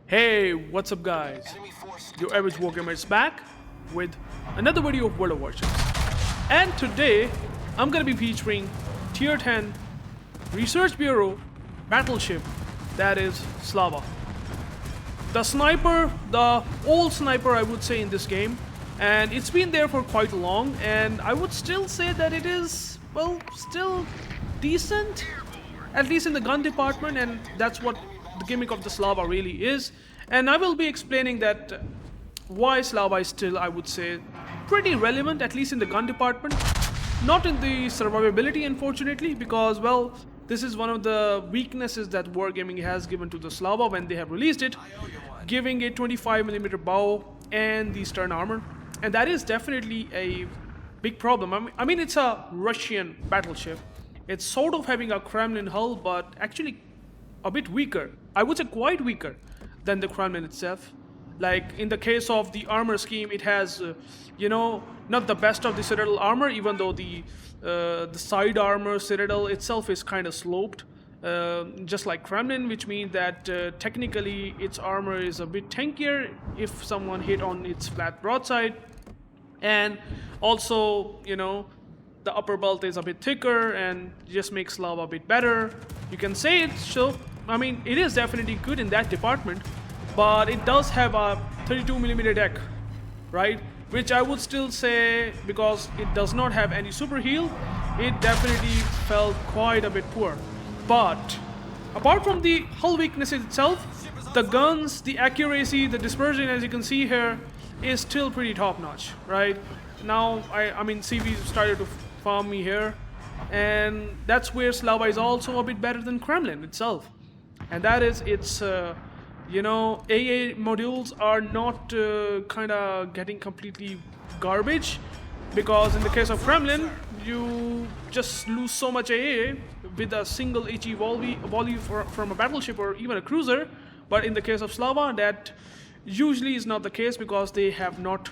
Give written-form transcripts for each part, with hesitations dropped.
Hey, what's up guys? UrAvgWarGamer is back with another video of World of Warships. And today, I'm gonna be featuring Tier 10 Research Bureau Battleship, that is Slava. The sniper, the old sniper I would say in this game, and it's been there for quite long, and I would still say that it is, well, still decent, at least in the gun department, and that's what the gimmick of the Slava really is. And I will be explaining that why Slava is still, I would say, pretty relevant, at least in the gun department. Not in the survivability, unfortunately, because, well, this is one of the weaknesses that Wargaming has given to the Slava when they have released it, giving a 25mm bow and the stern armor. And that is definitely a big problem. I mean, it's a Russian battleship. It's sort of having a Kremlin hull, but actually a bit weaker. I would say quite weaker than the Kremlin itself. Like in the case of the armor scheme, it has, not the best of the Citadel armor, even though the side armor Citadel itself is kind of sloped, just like Kremlin, which means that technically its armor is a bit tankier if someone hit on its flat broadside. And also, the upper belt is a bit thicker and just makes Slava a bit better. You can say it, so I mean, it is definitely good in that department, but it does have a 32mm deck, right? Which I would still say, because it does not have any super heal, it definitely felt quite a bit poor. But apart from the hull weaknesses itself, the guns, the accuracy, the dispersion, as you can see here, is still pretty top notch, right? Now, I mean, CV started to farm me here, and that's where Slava is also a bit better than Kremlin itself. And that is its, AA modules are not kind of getting completely garbage, because in the case of Kremlin, you just lose so much AA with a single HE volley from a battleship or even a cruiser. But in the case of Slava, that usually is not the case, because they have not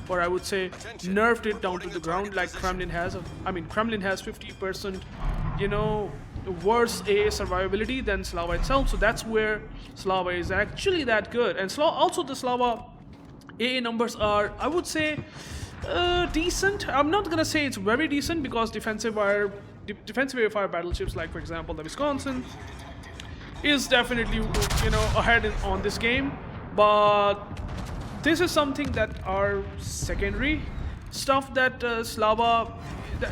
or I would say nerfed it down to the ground like Kremlin has. I mean, Kremlin has 50%, worse AA survivability than Slava itself, so that's where Slava is actually that good. And also the Slava AA numbers are, I would say, decent. I'm not gonna say it's very decent, because defensive air fire battleships, like for example the Wisconsin, is definitely ahead on this game. But this is something that are secondary stuff that Slava,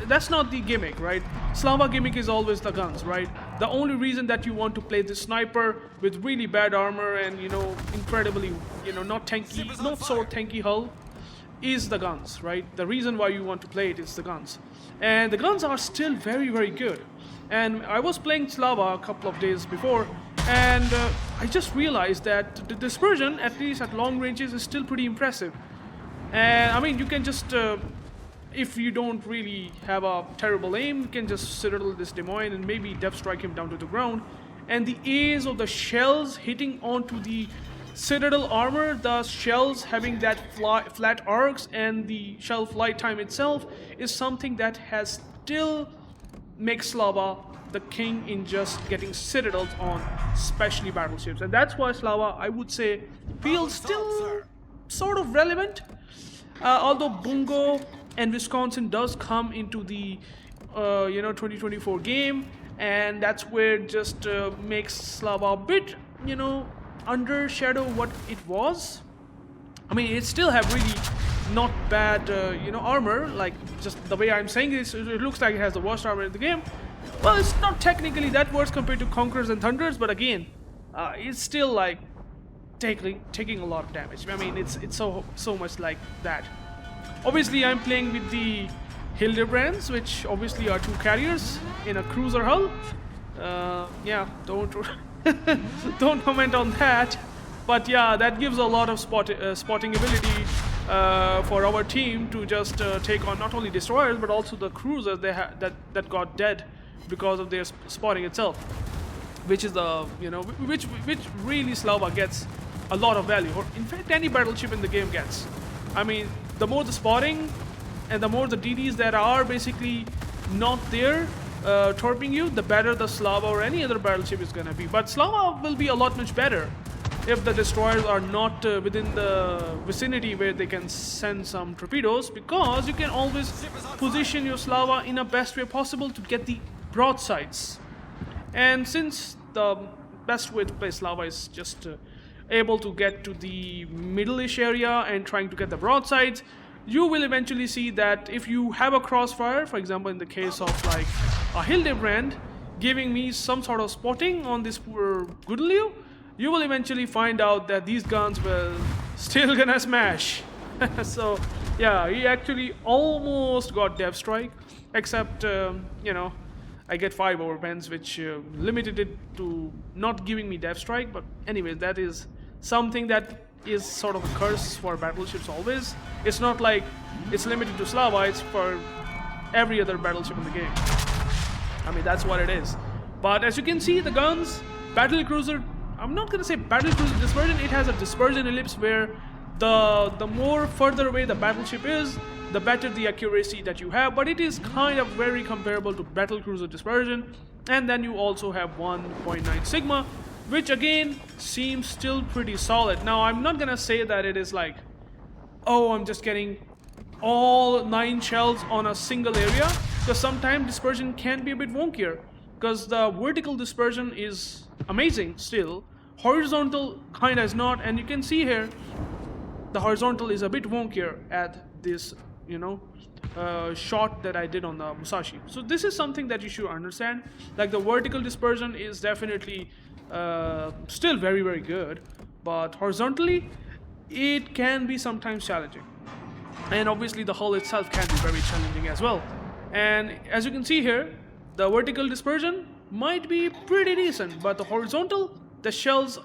that's not the gimmick, right? Slava gimmick is always the guns, right? The only reason that you want to play the sniper with really bad armor and incredibly not so tanky hull is the guns, right? The reason why you want to play it is the guns, and the guns are still very, very good. And I was playing Slava a couple of days before, and I just realized that the dispersion, at least at long ranges, is still pretty impressive. And I mean, you can just, if you don't really have a terrible aim, you can just Citadel this Des Moines and maybe depth strike him down to the ground. And the A's of the shells hitting onto the Citadel armor, the shells having that flat arcs, and the shell flight time itself is something that has still makes Slava the king in just getting citadels on especially battleships. And that's why Slava, I would say, feels still sort of relevant, although Bungo and Wisconsin does come into the 2024 game, and that's where it just makes Slava a bit undershadow what it was. I mean, it still have really not bad armor, like just the way I'm saying this, it looks like it has the worst armor in the game. Well, it's not technically that worse compared to Conquerors and Thunders, but again, it's still like taking a lot of damage. I mean, it's so much like that. Obviously, I'm playing with the Hildebrands, which obviously are two carriers in a cruiser hull. Yeah, don't don't comment on that. But yeah, that gives a lot of spotting ability for our team to just take on not only destroyers but also the cruisers that got dead because of their spotting itself, which is the which really Slava gets a lot of value, or in fact any battleship in the game gets. I mean, the more the spotting and the more the DDs that are basically not there torping you, the better the Slava or any other battleship is gonna be. But Slava will be a lot much better if the destroyers are not within the vicinity where they can send some torpedoes, because you can always position your Slava in a best way possible to get the broadsides. And since the best way to play Slava is just able to get to the middle-ish area and trying to get the broadsides, you will eventually see that if you have a crossfire, for example in the case of like a Hildebrand giving me some sort of spotting on this poor Gudeliu, you will eventually find out that these guns will still gonna smash. So yeah, he actually almost got Dev Strike, except you know, I get 5 overpens, which limited it to not giving me Dev Strike. But anyways, that is something that is sort of a curse for battleships always. It's not like it's limited to Slava, it's for every other battleship in the game. I mean, that's what it is. But as you can see, the guns, battlecruiser, I'm not gonna say battlecruiser dispersion, it has a dispersion ellipse where the more further away the battleship is, the better the accuracy that you have, but it is kind of very comparable to battlecruiser dispersion. And then you also have 1.9 Sigma, which again seems still pretty solid. Now I'm not gonna say that it is like, oh, I'm just getting all 9 shells on a single area, because sometimes dispersion can be a bit wonkier, because the vertical dispersion is amazing still, horizontal kinda is not. And you can see here the horizontal is a bit wonkier at this, you know, shot that I did on the Musashi. So this is something that you should understand. Like the vertical dispersion is definitely still very good, but horizontally it can be sometimes challenging. And obviously the hull itself can be very challenging as well. And as you can see here, the vertical dispersion might be pretty decent, but the horizontal, the shells,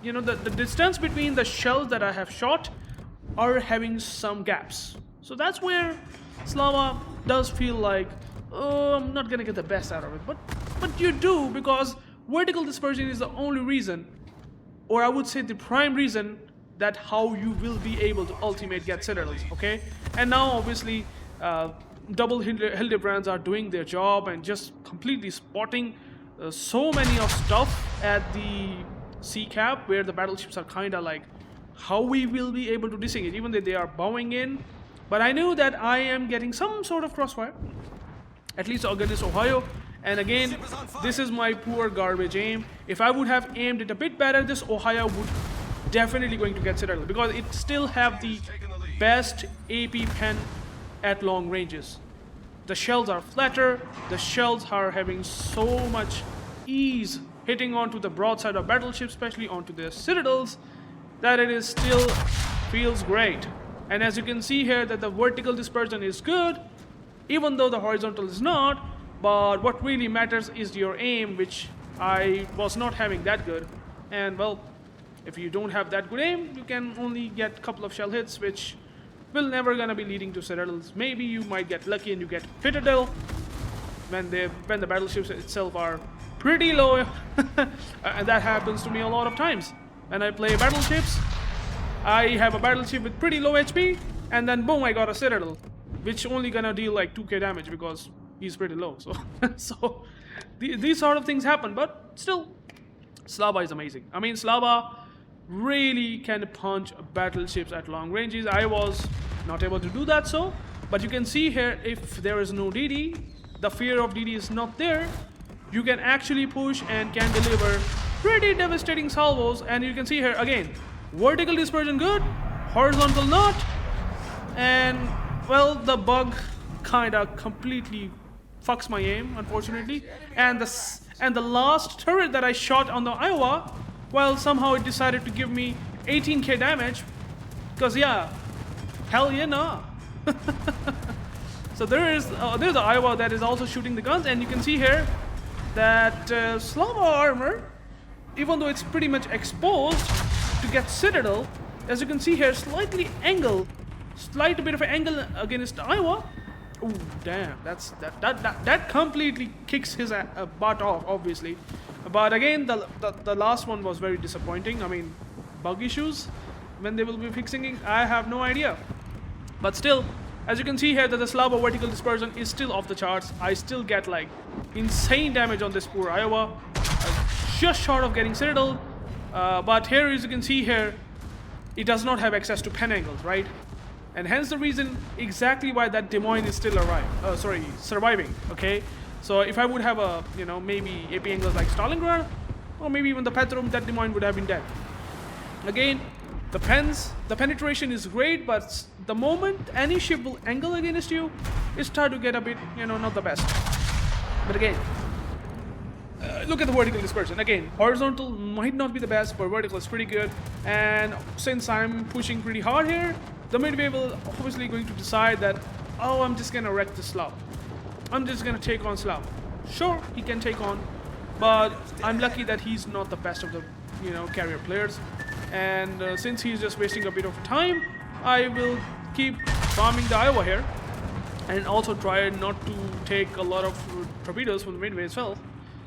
you know, the distance between the shells that I have shot are having some gaps. So that's where Slava does feel like, oh, I'm not gonna get the best out of it. But you do, because vertical dispersion is the only reason, or I would say the prime reason, that how you will be able to ultimate get citadels, okay? And now obviously double Hildebrands are doing their job and just completely spotting so many of stuff at the sea cap, where the battleships are kinda like, how we will be able to disengage, even though they are bowing in. But I knew that I am getting some sort of crossfire, at least against Ohio. And again, this is my poor garbage aim. If I would have aimed it a bit better, this Ohio would definitely going to get Citadel, because it still have the best AP pen at long ranges. The shells are flatter, the shells are having so much ease hitting onto the broadside of battleships, especially onto their citadels, that it is still feels great. And as you can see here, that the vertical dispersion is good, even though the horizontal is not. But what really matters is your aim, which I was not having that good. And well, if you don't have that good aim, you can only get a couple of shell hits, which will never gonna be leading to citadels. Maybe you might get lucky and you get Citadel when the battleships itself are pretty low. And that happens to me a lot of times. When I play battleships, I have a battleship with pretty low HP, and then boom, I got a Citadel, which only gonna deal like 2k damage because he's pretty low. So, so these sort of things happen, but still, Slava is amazing. I mean, Slava really can punch battleships at long ranges. I was not able to do that, so, but you can see here, if there is no DD, the fear of DD is not there, you can actually push and can deliver pretty devastating salvos. And you can see here again, vertical dispersion good, horizontal not, and well, the bug kinda completely fucks my aim, unfortunately. And the last turret that I shot on the Iowa, well, somehow it decided to give me 18k damage, because yeah, hell yeah, nah. So there's the Iowa that is also shooting the guns, and you can see here that Slava armor, even though it's pretty much exposed to get Citadel, as you can see here, slight bit of an angle against Iowa. Ooh, damn, that completely kicks his butt off, obviously. But again, the last one was very disappointing. I mean, bug issues, when they will be fixing it, I have no idea. But still, as you can see here, that the Slava vertical dispersion is still off the charts. I still get like insane damage on this poor Iowa. Just short of getting Citadel. But here, as you can see here, it does not have access to pen angles, right? And hence the reason exactly why that Des Moines is still surviving, okay? So if I would have a, maybe AP angles like Stalingrad, or maybe even the Petrum, that Des Moines would have been dead. Again, the penetration is great, but the moment any ship will angle against you, it starts to get a bit, not the best. But again, look at the vertical dispersion. Again, horizontal might not be the best, but vertical is pretty good. And since I'm pushing pretty hard here, the Midway will obviously going to decide that, oh, I'm just gonna wreck the Slava. I'm just gonna take on Slava. Sure, he can take on, but I'm lucky that he's not the best of the, carrier players. And since he's just wasting a bit of time, I will keep farming the Iowa here, and also try not to take a lot of torpedoes from the Midway as well.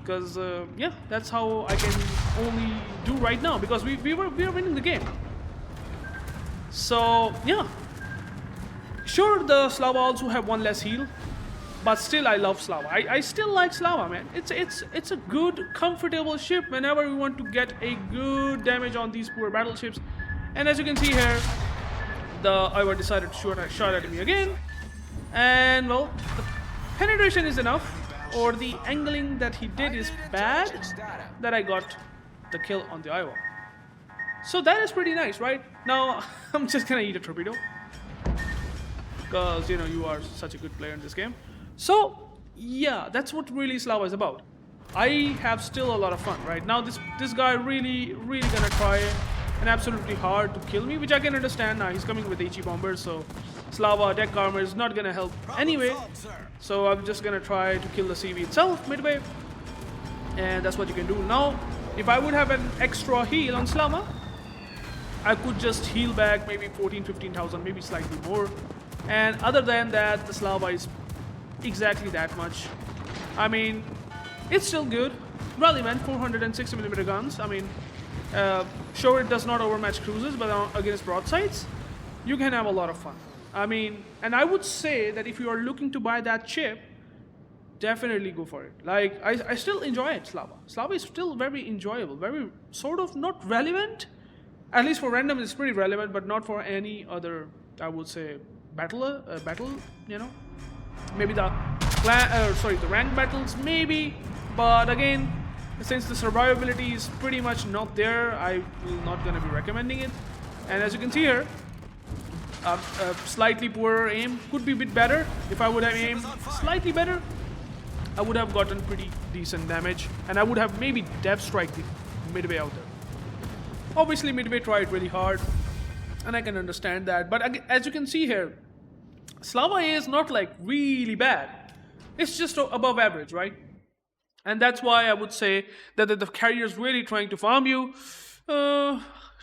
Because yeah, that's how I can only do right now, because we are winning the game. So yeah, sure, the Slava also have one less heal, but still I love Slava. I still like Slava, man. It's a good, comfortable ship whenever we want to get a good damage on these poor battleships. And as you can see here, the Iowa decided to shoot at me again, and well, the penetration is enough, or the angling that he did is bad, that I got the kill on the Iowa. So that is pretty nice, right? Now, I'm just gonna eat a torpedo, because, you are such a good player in this game. So, yeah, that's what really Slava is about. I have still a lot of fun, right? Now, this guy really gonna try and absolutely hard to kill me, which I can understand. Now, he's coming with HE bombers, so Slava deck armor is not gonna help anyway. So I'm just gonna try to kill the CV itself midway, and that's what you can do. Now, if I would have an extra heal on Slava, I could just heal back maybe 14,000-15,000, maybe slightly more. And other than that, the Slava is exactly that much. I mean, it's still good. Relevant 460mm guns. I mean, sure, it does not overmatch cruisers, but against broadsides, you can have a lot of fun. I mean, and I would say that if you are looking to buy that chip, definitely go for it. Like, I still enjoy it, Slava. Slava is still very enjoyable, very sort of not relevant. At least for random, it's pretty relevant, but not for any other, I would say, battle, maybe the rank battles, maybe. But again, since the survivability is pretty much not there, I will not gonna be recommending it. And as you can see here, slightly poorer aim could be a bit better. If I would have aimed slightly better, I would have gotten pretty decent damage, and I would have maybe depth strike the Midway out there. Obviously, Midway tried really hard, and I can understand that. But as you can see here, Slava is not like really bad. It's just above average, right? And that's why I would say that if the carrier is really trying to farm you,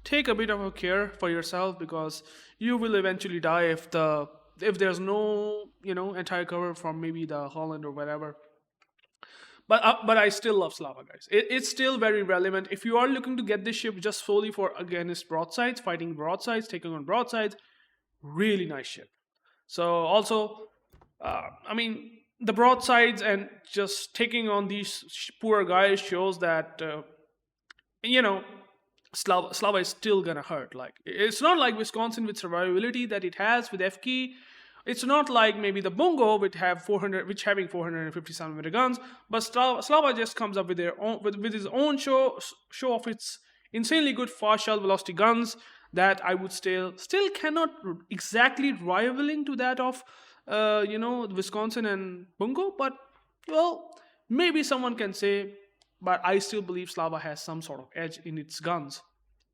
take a bit of a care for yourself, because you will eventually die if there's no entire cover from maybe the Holland or whatever. But I still love Slava, guys. It's still very relevant. If you are looking to get this ship just solely for against broadsides, fighting broadsides, taking on broadsides, really nice ship. So also, I mean, the broadsides and just taking on these poor guys shows that Slava is still gonna hurt. Like, it's not like Wisconsin with survivability that it has with FK. It's not like maybe the Bungo which having 457mm guns, but Slava just comes up with his own show of its insanely good fast shell velocity guns that I would still cannot exactly rivaling to that of Wisconsin and Bungo, but well, maybe someone can say, but I still believe Slava has some sort of edge in its guns,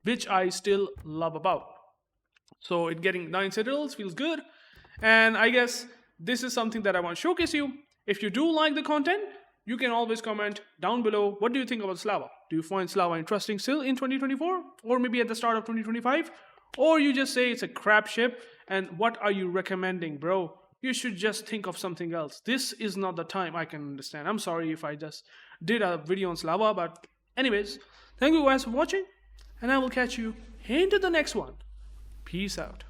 which I still love about. So it getting 9 citadels feels good. And I guess this is something that I want to showcase you. If you do like the content, you can always comment down below. What do you think about Slava? Do you find Slava interesting still in 2024? Or maybe at the start of 2025? Or you just say it's a crap ship, and what are you recommending, bro? You should just think of something else. This is not the time. I can understand. I'm sorry if I just did a video on Slava, but anyways, thank you guys for watching, and I will catch you into the next one. Peace out.